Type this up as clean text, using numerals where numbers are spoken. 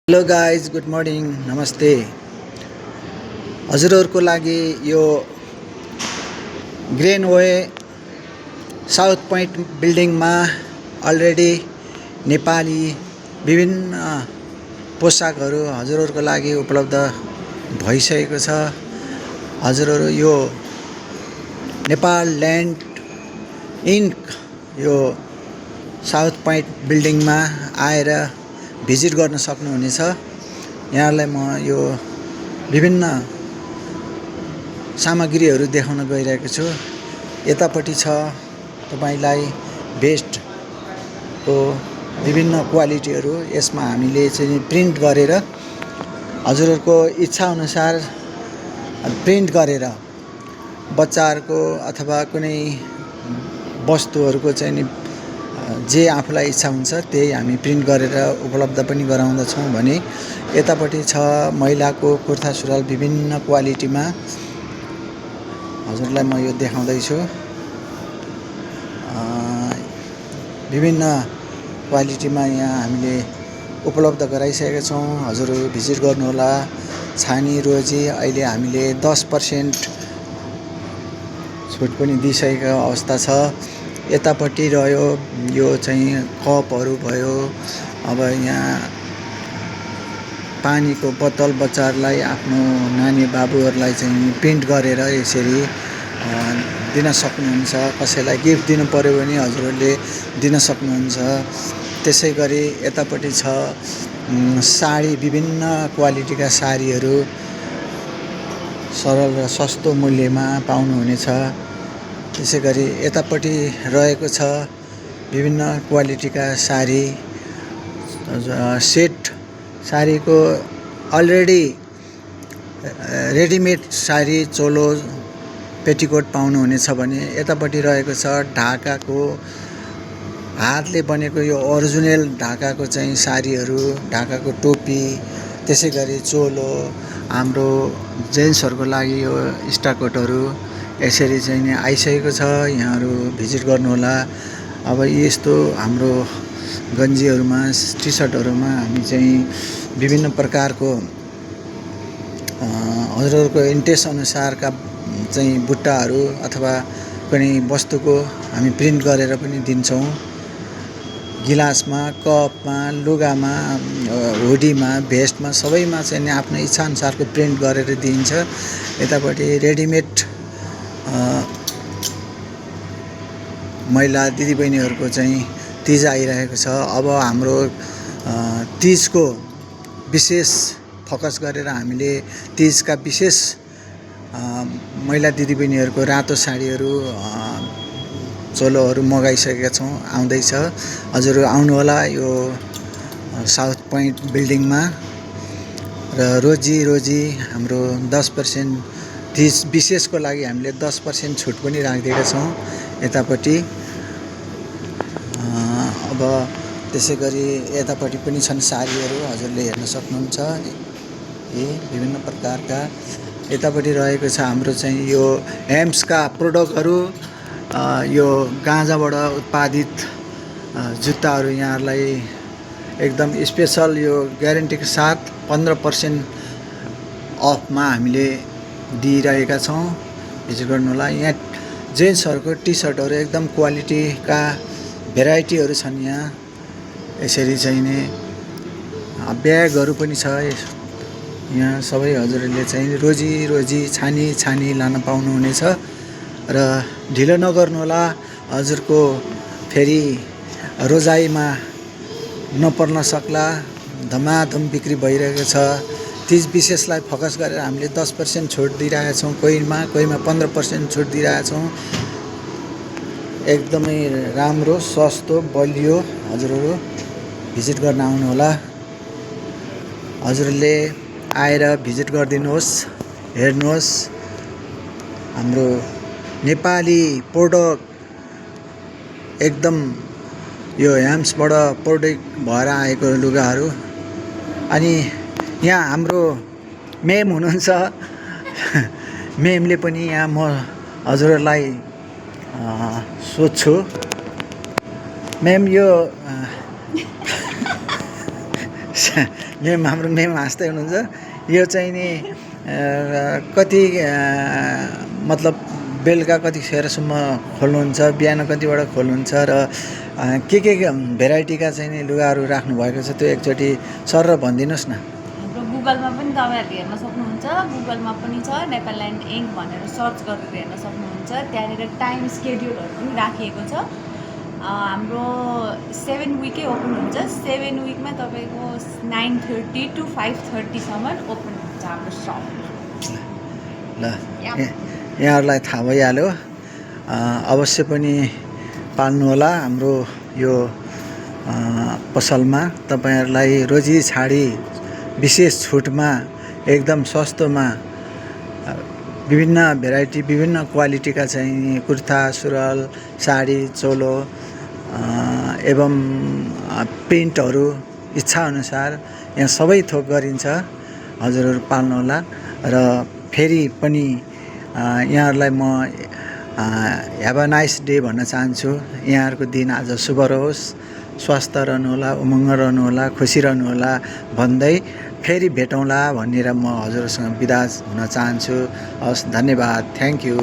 Hello guys, good morning, नमस्ते। हजुरहरूको लागि यो ग्रेनवे साउथ पोइन्ट बिल्डिङमा अलरेडी नेपाली विभिन्न पोसाकहरू हजुरहरूको लागि उपलब्ध भइसकेको छ। हजुरहरू यो नेपाल ल्यान्ड इन्क यो साउथ पोइन्ट बिल्डिङमा आएर भिजिट गर्न सक्नुहुनेछ। यहाँलाई म यो विभिन्न सामग्रीहरू देखाउन गइरहेको छु। यतापट्टि छ तपाईलाई बेस्टको विभिन्न क्वालिटीहरू। यसमा हामीले चाहिँ प्रिन्ट गरेर हजुरहरूको इच्छा अनुसार प्रिन्ट गरेर बच्चाहरूको अथवा कुनै वस्तुहरूको चाहिँ नि जे आफूलाई इच्छा हुन्छ त्यही हामी प्रिन्ट गरेर उपलब्ध पनि गराउँदछौँ भने यतापट्टि छ महिलाको कुर्ता सुरुवाल विभिन्न क्वालिटीमा। हजुरलाई म यो देखाउँदैछु। विभिन्न क्वालिटीमा यहाँ हामीले उपलब्ध गराइसकेका छौँ। हजुरहरू भिजिट गर्नुहोला। छानी रोजी अहिले हामीले 10% छुट पनि दिइसकेको अवस्था छ। यतापट्टि रह्यो यो चाहिँ कपहरू भयो। अब यहाँ पानीको बोतल बच्चाहरूलाई आफ्नो नानी बाबुहरूलाई चाहिँ प्रिन्ट गरेर यसरी दिन सक्नुहुन्छ। कसैलाई गिफ्ट दिनु पर्यो भने हजुरहरूले दिन सक्नुहुन्छ। त्यसै गरी यतापट्टि छ साडी, विभिन्न क्वालिटीका साडीहरू सरल र सस्तो मूल्यमा पाउनुहुनेछ। त्यसै गरी यतापट्टि रहेको छ विभिन्न क्वालिटीका साडी, सेट साडीको अलरेडी रेडिमेड साडी, चोलो, पेटिकोट पाउनुहुनेछ भने यतापट्टि रहेको छ ढाकाको हातले बनेको यो ओरिजिनल ढाकाको चाहिँ साडीहरू, ढाकाको टोपी, त्यसै गरी चोलो, हाम्रो जेन्ट्सहरूको लागि यो स्टाकोटहरू यसरी चाहिँ नि आइसकेको छ। यहाँहरू भिजिट गर्नुहोला। अब यस्तो हाम्रो गन्जीहरूमा, टी सर्टहरूमा हामी चाहिँ विभिन्न प्रकारको हजुरहरूको इन्ट्रेस्ट अनुसारका चाहिँ बुट्टाहरू अथवा कुनै वस्तुको हामी प्रिन्ट गरेर पनि दिन्छौँ। गिलासमा, कपमा, लुगामा, हुडीमा, भेस्टमा सबैमा चाहिँ नि आफ्नो इच्छा अनुसारको प्रिन्ट गरेर दिइन्छ। यतापट्टि रेडिमेड महिला दिदीबहिनीहरूको चाहिँ तीज आइरहेको छ। अब हाम्रो तीजको विशेष फोकस गरेर हामीले तीजका विशेष महिला दिदीबहिनीहरूको रातो साडीहरू, चोलोहरू मगाइसकेका छौँ। आउँदैछ, हजुरहरू आउनुहोला यो साउथ पोइन्ट बिल्डिङमा। र रोजी हाम्रो 10% तीज विशेषको लागि हामीले 10% छुट पनि राखिदिएका छौँ यतापट्टि। अब त्यसै गरी यतापट्टि पनि छन् साडीहरू, हजुरले हेर्न सक्नुहुन्छ। विभिन्न प्रकारका यतापट्टि रहेको छ हाम्रो चाहिँ यो हेम्सका प्रोडक्टहरू, यो गाँजाबाट उत्पादित जुत्ताहरू यहाँहरूलाई एकदम स्पेसल यो ग्यारेन्टीको साथ 15% अफमा हामीले दिइरहेका छौँ। भिजिट गर्नुहोला। यहाँ जेन्ट्सहरूको टी सर्टहरू एकदम क्वालिटीका भेराइटीहरू छन्। यहाँ यसरी चाहिँ नि ब्यागहरू पनि छ। यहाँ सबै हजुरहरूले चाहिँ रोजी छानी लान पाउनुहुनेछ। र ढिलो नगर्नुहोला, हजुरको फेरि रोजाइमा नपर्न सक्ला। धमाधम बिक्री भइरहेको छ। तीज विशेषलाई फोकस गरेर हामीले 10% छुट दिइरहेका छौँ। कोहीमा 15% छुट दिइरहेका छौँ। एकदमै राम्रो, सस्तो, बलियो। हजुरहरू भिजिट गर्न आउनुहोला। हजुरहरूले आएर भिजिट गरिदिनुहोस्, हेर्नुहोस्। हाम्रो नेपाली प्रोडक्ट एकदम यो ह्याम्सबाट प्रोडक्ट भएर आएको लुगाहरू। अनि यहाँ हाम्रो मेम हुनुहुन्छ। मेमले पनि यहाँ म हजुरहरूलाई सोध्छु। मेम, यो हाम्रो मेम हाँस्दै हुनुहुन्छ। यो चाहिँ नि कति मतलब बेलुका कतिखेरसम्म खोल्नुहुन्छ, बिहान कतिबाट खोल्नुहुन्छ र के भेराइटीका चाहिँ नि लुगाहरू राख्नुभएको छ त्यो एकचोटि सर भनिदिनुहोस् न। हाम्रो गुगलमा पनि तपाईँहरूले हेर्न सक्नुहुन्छ, गुगलमा पनि छ नेपालल्यान्ड इङ्क भनेर सर्च गरेर हेर्न सक्नुहुन्छ। त्यहाँनिर टाइम स्केड्युलहरू पनि राखिएको छ। हाम्रो 7 विकै ओपन हुन्छ। 7 विकमा तपाईँको 9:30 to 5:30सम्म ओपन हुन्छ हाम्रो सप। ल यहाँहरूलाई थाहा भइहाल्यो, अवश्य पनि पाल्नुहोला हाम्रो यो पसलमा। तपाईँहरूलाई रोजी छाडी विशेष छुटमा एकदम सस्तोमा विभिन्न भेराइटी विभिन्न क्वालिटीका चाहिँ कुर्ता सुरुवाल साडी चोलो एवं पेन्टहरू इच्छाअनुसार यहाँ सबै थोक गरिन्छ। हजुरहरू पाल्नुहोला र फेरि पनि यहाँहरूलाई म ह्याभ अ नाइस डे भन्न चाहन्छु। यहाँहरूको दिन आज शुभ रहोस्, स्वस्थ रहनुहोला, उमङ्ग रहनुहोला, खुसी रहनुहोला भन्दै फेरि भेटौँला भनेर म हजुरहरूसँग बिदा हुन चाहन्छु। हस्, धन्यवाद, थ्याङ्क यू।